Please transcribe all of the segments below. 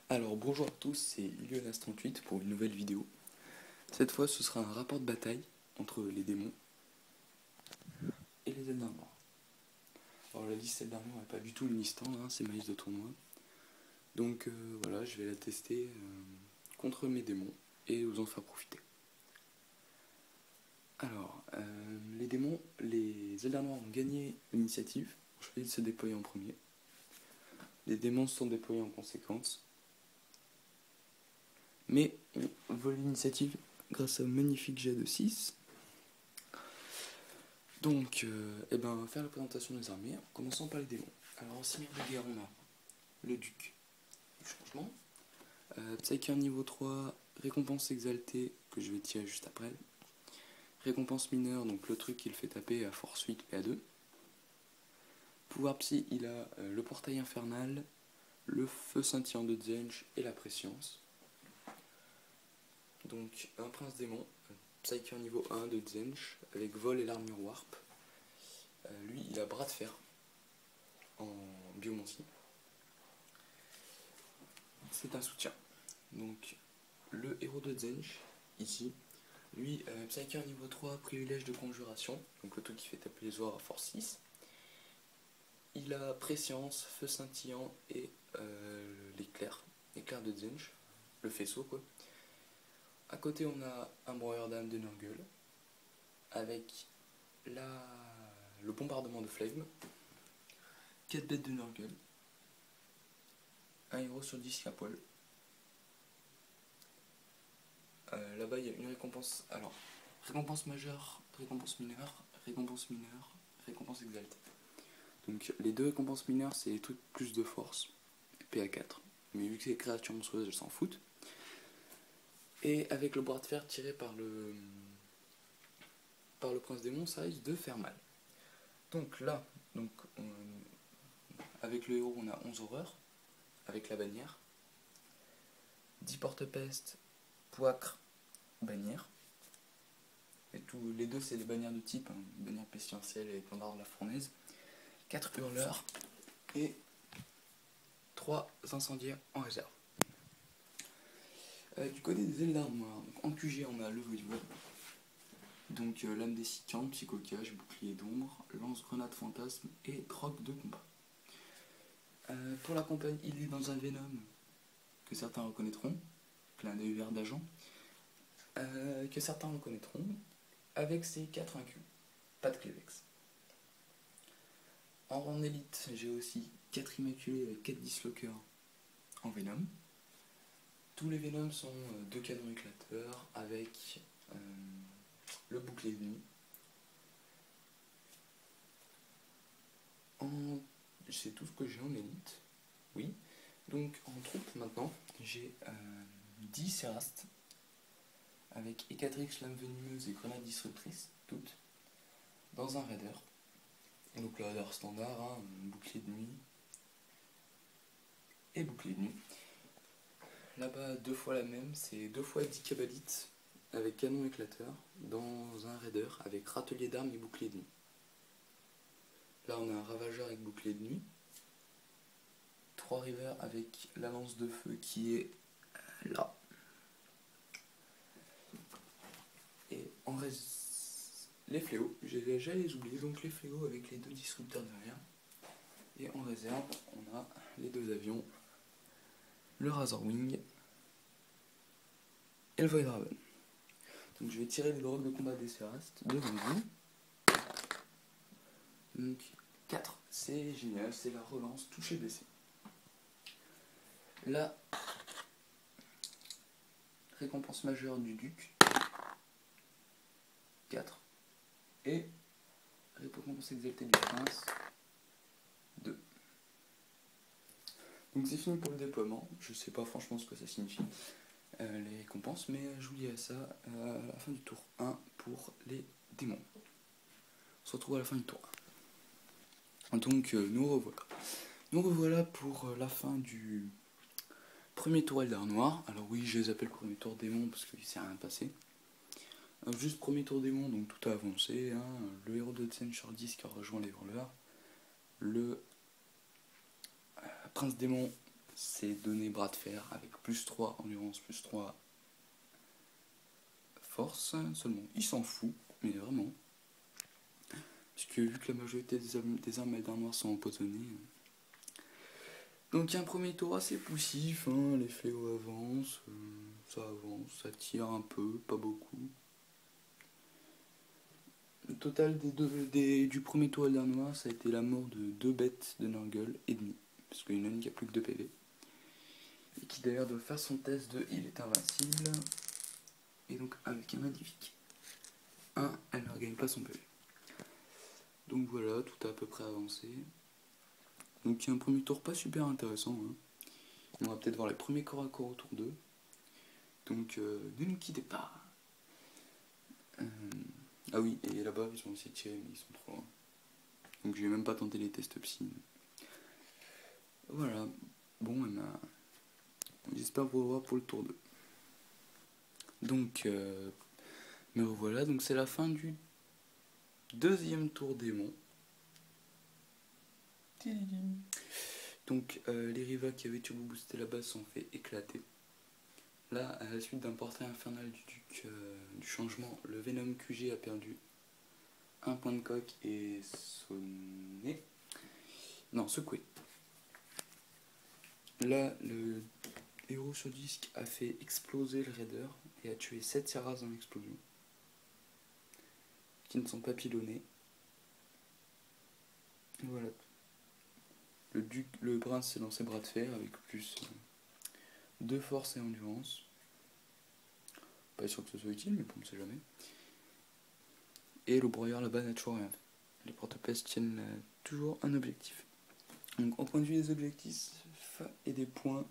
Alors bonjour à tous, c'est Ilionas38 pour une nouvelle vidéo. Cette fois ce sera un rapport de bataille entre les démons et les Eldar noirs. Alors la liste Eldar noir n'est pas du tout une liste, hein, c'est ma liste de tournoi. Donc voilà, je vais la tester contre mes démons et vous en faire profiter. Alors, les démons, les Eldar noirs ont gagné l'initiative, ont choisi de se déployer en premier. Les démons se sont déployés en conséquence. Mais on vole l'initiative grâce à un magnifique jet de 6. Donc, on va faire la présentation des armées, en commençant par les démons. Alors en seigneur de guerre, on a le duc du changement, Psyker niveau 3, récompense exaltée, que je vais tirer juste après, récompense mineure, donc le truc qu'il fait taper à force 8 PA2. Pouvoir psy, il a le portail infernal, le feu scintillant de Zench et la préscience. Donc un prince démon, Psyker niveau 1 de Zench, avec vol et l'armure warp. Lui, il a bras de fer en biomancie. C'est un soutien. Donc le héros de Zench, ici, lui, Psyker niveau 3, privilège de conjuration, donc le truc qui fait taper les oies à force 6. Il a préscience, feu scintillant et l'éclair de Zench, le faisceau quoi. À côté on a un broyeur d'âme de Nurgle, avec le bombardement de Flame, 4 bêtes de Nurgle, un héros sur 10 qui a poil. Là-bas il y a une récompense, alors récompense majeure, récompense mineure, récompense exaltée. Donc les deux récompenses mineures c'est les trucs plus de force, PA4, mais vu que c'est des créatures monstrueuses elles s'en foutent. Et avec le bras de fer tiré par le prince démon, ça risque de faire mal. Donc là, avec le héros on a 11 horreurs, avec la bannière, 10 porte-peste, poicre, bannière. Et les deux c'est des bannières de type, hein, bannière pestilentielle et étendard de la fournaise, 4 hurleurs et 3 incendiaires en réserve. Du côté des Eldar noirs, en QG on a le voivode, donc lame dessicante, psychocage, bouclier d'ombre, lance-grenade fantasme et croque de combat. Pour la compagnie, il est dans un Venom que certains reconnaîtront, clin d'œil vert d'agent, que certains reconnaîtront, avec ses 4 incus, pas de Clévex. En rang élite, j'ai aussi 4 immaculés avec 4 dislockers en Venom. Tous les Venoms sont 2 canons éclateurs avec le bouclier de nuit. C'est tout ce que j'ai en élite, oui. Donc en troupe maintenant, j'ai 10 Cérastes avec Écatrix, lame venimeuse et grenade disruptrice, toutes, dans un raider. Donc le raider standard, hein, bouclier de nuit et bouclier de nuit. Là-bas, 2 fois la même, c'est 2 fois 10 cabalites avec canon éclateur dans un raider avec râtelier d'armes et bouclier de nuit. Là, on a un ravageur avec bouclier de nuit, 3 rivers avec la lance de feu qui est là. Et en reste les fléaux, j'ai déjà les oubliés, donc les fléaux avec les 2 disrupteurs derrière. Et en réserve, on a les 2 avions, le Razorwing et le Voidraven. Donc je vais tirer le drogue de combat des Cérastes devant vous. Donc 4, c'est génial, c'est la relance touché blessé. La récompense majeure du duc, 4. Et récompense exaltée du prince, 2. Donc c'est fini pour le déploiement, je sais pas franchement ce que ça signifie, les récompenses, mais je vous dirai ça à la fin du tour 1 pour les démons. On se retrouve à la fin du tour 1. Donc nous revoilà. Nous revoilà pour la fin du premier tour Eldar noir. Alors oui, je les appelle premier tour démon parce qu'il s'est rien passé. Juste premier tour démon, donc tout a avancé. Hein. Le héros de Zen sur 10 qui a rejoint les hurleurs. Le prince démon c'est donner bras de fer avec plus 3 endurance, plus 3 force seulement. Il s'en fout, mais vraiment. Puisque vu que la majorité des armes Eldar Noir sont empoisonnées. Donc il y a un premier tour assez poussif, hein, les fléaux avancent, ça tire un peu, pas beaucoup. Le total du premier tour Eldar Noir, ça a été la mort de 2 bêtes de Nurgle et demi, parce qu'il y en a une qui a plus que 2 PV. Et qui d'ailleurs doit faire son test de il est invincible. Et donc avec un magnifique 1, elle ne regagne pas son PV. Donc voilà, tout a à peu près avancé. Donc il y a un premier tour pas super intéressant. Hein. On va peut-être voir les premiers corps à corps au tour 2. Donc ne nous quittez pas. Ah oui, et là-bas ils ont essayé de tirer mais ils sont trop loin. Donc je vais même pas tenter les tests psy. Voilà. Bon, j'espère vous revoir pour le tour 2. Donc, me revoilà. Donc c'est la fin du deuxième tour démon. Donc les rivals qui avaient turbo boosté la base sont fait éclater. Là, à la suite d'un portrait infernal du duc du changement, le Venom QG a perdu un point de coque et sonné. Non, secoué. Là, le héros sur disque a fait exploser le raider et a tué 7 Serras dans l'explosion, qui ne sont pas pilonnés. Voilà. Le prince s'est lancé bras de fer avec plus de force et endurance. Pas sûr que ce soit utile, mais bon, on ne sait jamais. Et le broyeur là-bas n'a toujours rien fait. Les porte-pèses tiennent toujours un objectif. Donc, au point de vue des objectifs et des points,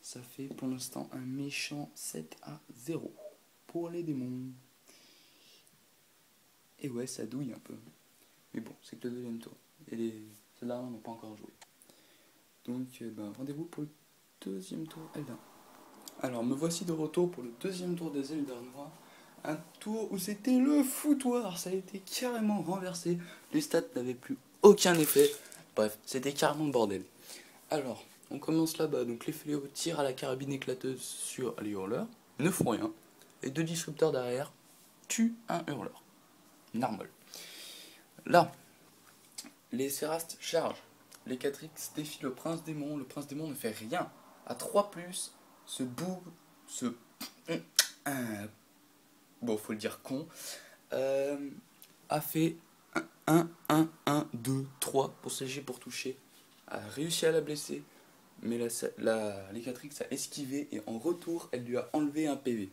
ça fait pour l'instant un méchant 7-0 pour les démons. Et ouais, ça douille un peu. Mais bon, c'est que le deuxième tour. Et ceux-là n'ont pas encore joué. Donc, rendez-vous pour le deuxième tour Eldar. Alors, me voici de retour pour le deuxième tour des Eldar Noirs. Un tour où c'était le foutoir. Ça a été carrément renversé. Les stats n'avaient plus aucun effet. Bref, c'était carrément le bordel. Alors, on commence là-bas. Donc, les fléaux tirent à la carabine éclateuse sur les hurleurs. Ne font rien. Et 2 disrupteurs derrière tuent un hurleur. Normal. Là, les Sérastes chargent. Les Catrix défient le prince démon. Le prince démon ne fait rien. À 3+, ce bourg, bon, faut le dire con, a fait 1, 3 pour CG pour toucher. A réussi à la blesser. Mais l'Ecatrix a esquivé et en retour, elle lui a enlevé un PV.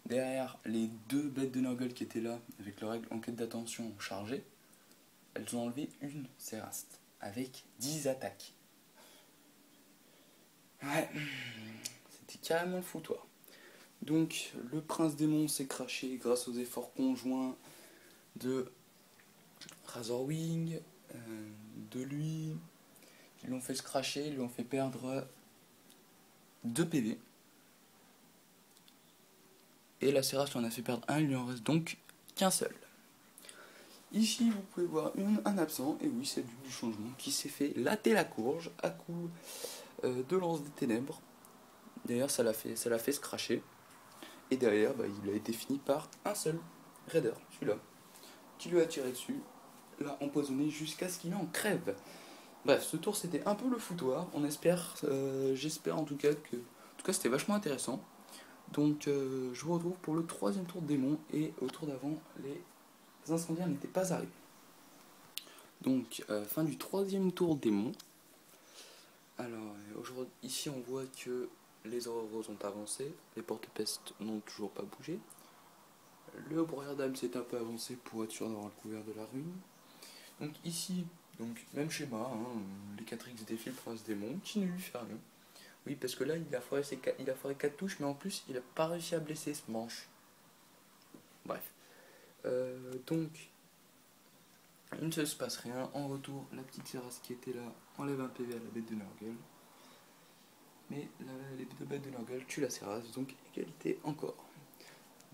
Derrière, les 2 bêtes de Nurgle qui étaient là, avec leur règle en quête d'attention chargée, elles ont enlevé une Séraste, avec 10 attaques. Ouais, c'était carrément le foutoir. Donc, le prince démon s'est craché grâce aux efforts conjoints de Razorwing, de lui, qui l'ont fait se cracher, lui ont fait perdre 2 PV. Et la Séraste lui en a fait perdre 1, il lui en reste donc qu'un seul. Ici, vous pouvez voir un absent, et oui, c'est le duc du changement, qui s'est fait latter la courge à coup de lance des ténèbres. D'ailleurs, ça l'a fait se cracher. Et derrière, il a été fini par un seul raider, celui-là, qui lui a tiré dessus, l'a empoisonné jusqu'à ce qu'il en crève. Bref, ce tour c'était un peu le foutoir. J'espère en tout cas que, c'était vachement intéressant. Donc, je vous retrouve pour le 3e tour de démon, et au tour d'avant, les incendiaires n'étaient pas arrivés. Donc, fin du 3e tour démon. Alors, aujourd'hui, ici on voit que les aurores roses ont avancé, les porte-pestes n'ont toujours pas bougé. Le broyeur d'âme s'est un peu avancé pour être sûr d'avoir le couvert de la ruine. Donc ici, même schéma, hein, les 4X défilent le prince démon, qui ne lui fait rien. Oui, parce que là, il a foiré 4 touches, mais en plus, il n'a pas réussi à blesser ce manche. Bref. Donc, il ne se passe rien. En retour, la petite Séraste qui était là enlève un PV à la bête de Nurgle. Mais les 2 bêtes de Nurgle tuent la Séraste, donc égalité encore.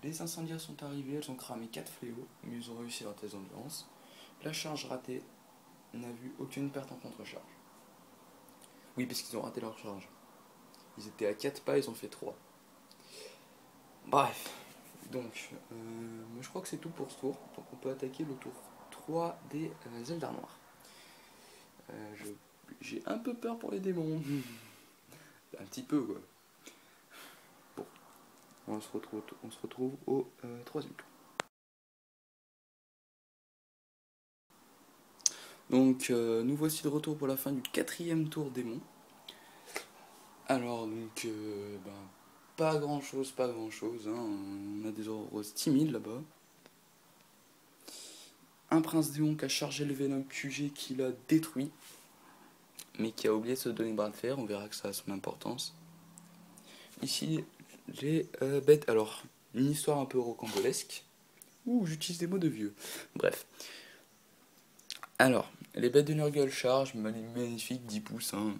Les incendiaires sont arrivés, elles ont cramé 4 fléaux, mais ils ont réussi leur test d'endurance. La charge ratée n'a vu aucune perte en contre-charge. Oui, parce qu'ils ont raté leur charge. Ils étaient à 4 pas, ils ont fait 3. Bref. Donc, je crois que c'est tout pour ce tour. Donc on peut attaquer le tour 3 des Eldar noirs. J'ai un peu peur pour les démons. Un petit peu, quoi. Bon, on se retrouve au troisième tour. Donc, nous voici de retour pour la fin du 4e tour démon. Alors, donc, pas grand chose, hein. On a des Ouroboros timides là-bas. Un prince démon qui a chargé le Venom QG qui l'a détruit, mais qui a oublié de se donner bras de fer. On verra que ça a son importance. Ici, les bêtes. Alors, une histoire un peu rocambolesque. Ouh, j'utilise des mots de vieux. Bref. Alors, les bêtes de Nurgle chargent, magnifique, 10 pouces. Hein.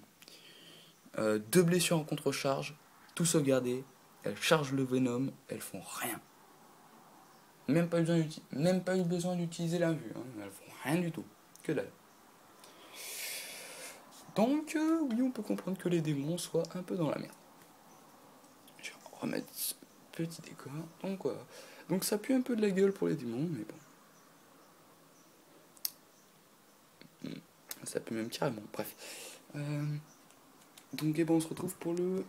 2 blessures en contre-charge, tout sauvegardé. Elles chargent le Venom, elles font rien. Même pas eu besoin d'utiliser la vue. Hein. Elles font rien du tout. Que dalle. Donc, oui, on peut comprendre que les démons soient un peu dans la merde. Je vais remettre ce petit décor. Donc, voilà. Donc, ça pue un peu de la gueule pour les démons, mais bon. Ça pue même carrément. Bref. Donc, on se retrouve pour le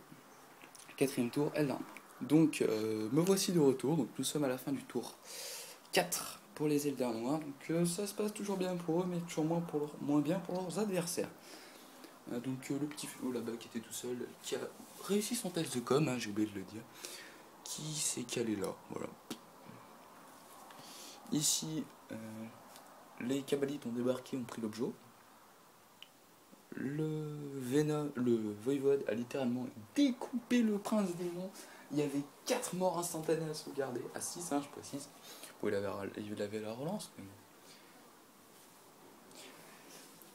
4e tour Eldar. Donc, me voici de retour. Donc, nous sommes à la fin du tour 4 pour les Eldar noirs. Donc, ça se passe toujours bien pour eux, mais toujours moins bien pour leurs adversaires. Donc, le petit Flo là-bas qui était tout seul, qui a réussi son test de com, hein, j'ai oublié de le dire, qui s'est calé là. Voilà. Ici, les Kabbalites ont débarqué, ont pris l'objet. Le voïvode a littéralement découpé le prince démon. Il y avait 4 morts instantanées à sauvegarder. À 6, hein, je précise. Bon, il avait la relance. Mais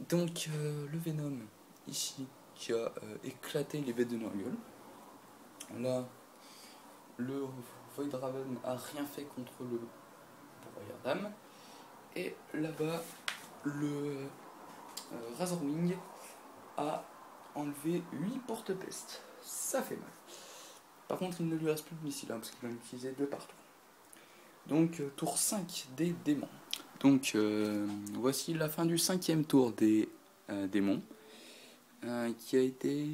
bon. Donc, le Venom, ici, qui a éclaté les bêtes de Nurgle. Là, le Void Raven a rien fait contre le Broyardam. Et là-bas, le Razorwing a enlevé 8 porte-peste. Ça fait mal. Par contre, il ne lui reste plus de missiles, hein, parce qu'il en a utilisé 2 partout. Donc, tour 5 des démons. Donc, voici la fin du 5e tour des démons, qui a été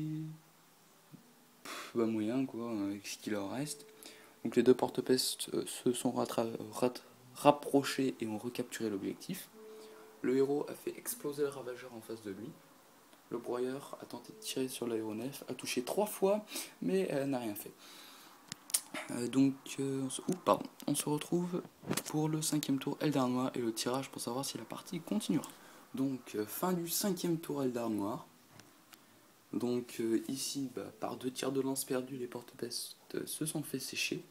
moyen, quoi, avec ce qu'il en reste. Donc, les 2 porte-peste se sont rapprochés et ont recapturé l'objectif. Le héros a fait exploser le ravageur en face de lui. Le broyeur a tenté de tirer sur l'aéronef, a touché 3 fois, mais n'a rien fait. On se retrouve pour le 5e tour Eldar Noir et le tirage pour savoir si la partie continuera. Donc, fin du 5e tour Eldar Noir. Donc, ici, par 2 tirs de lance perdus, les porte-peste se sont fait sécher.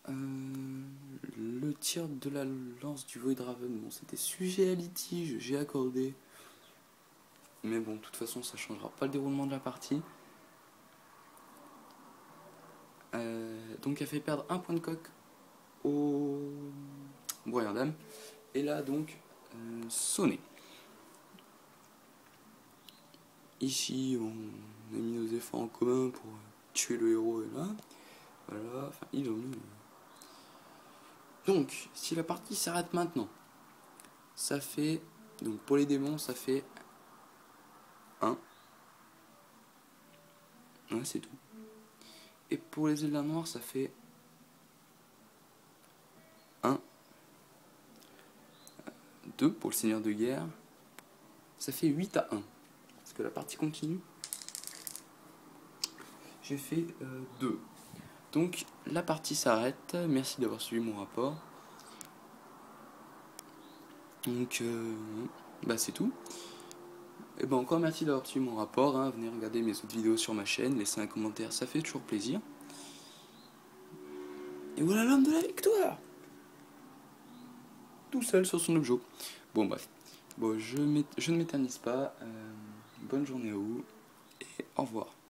Le tir de la lance du Void Raven, bon, c'était sujet à litige, j'ai accordé. Mais bon, de toute façon, ça ne changera pas le déroulement de la partie. Donc, elle fait perdre 1 point de coque au Broyardam. Et là, donc, sonné. Ici, on a mis nos efforts en commun pour tuer le héros. Et là, voilà, enfin, ils ont mis. Donc, si la partie s'arrête maintenant, ça fait. Donc, pour les démons, ça fait 1. Ouais, c'est tout. Et pour les Eldar noirs, ça fait 1. 2 pour le seigneur de guerre. Ça fait 8 à 1. Est-ce que la partie continue? J'ai fait 2. Donc la partie s'arrête. Merci d'avoir suivi mon rapport. Donc c'est tout. Et encore merci d'avoir suivi mon rapport. Hein. Venez regarder mes autres vidéos sur ma chaîne. Laissez un commentaire, ça fait toujours plaisir. Et voilà l'homme de la victoire. Tout seul sur son objet. Bon bref. Bon, je ne m'éternise pas. Bonne journée à vous. Et au revoir.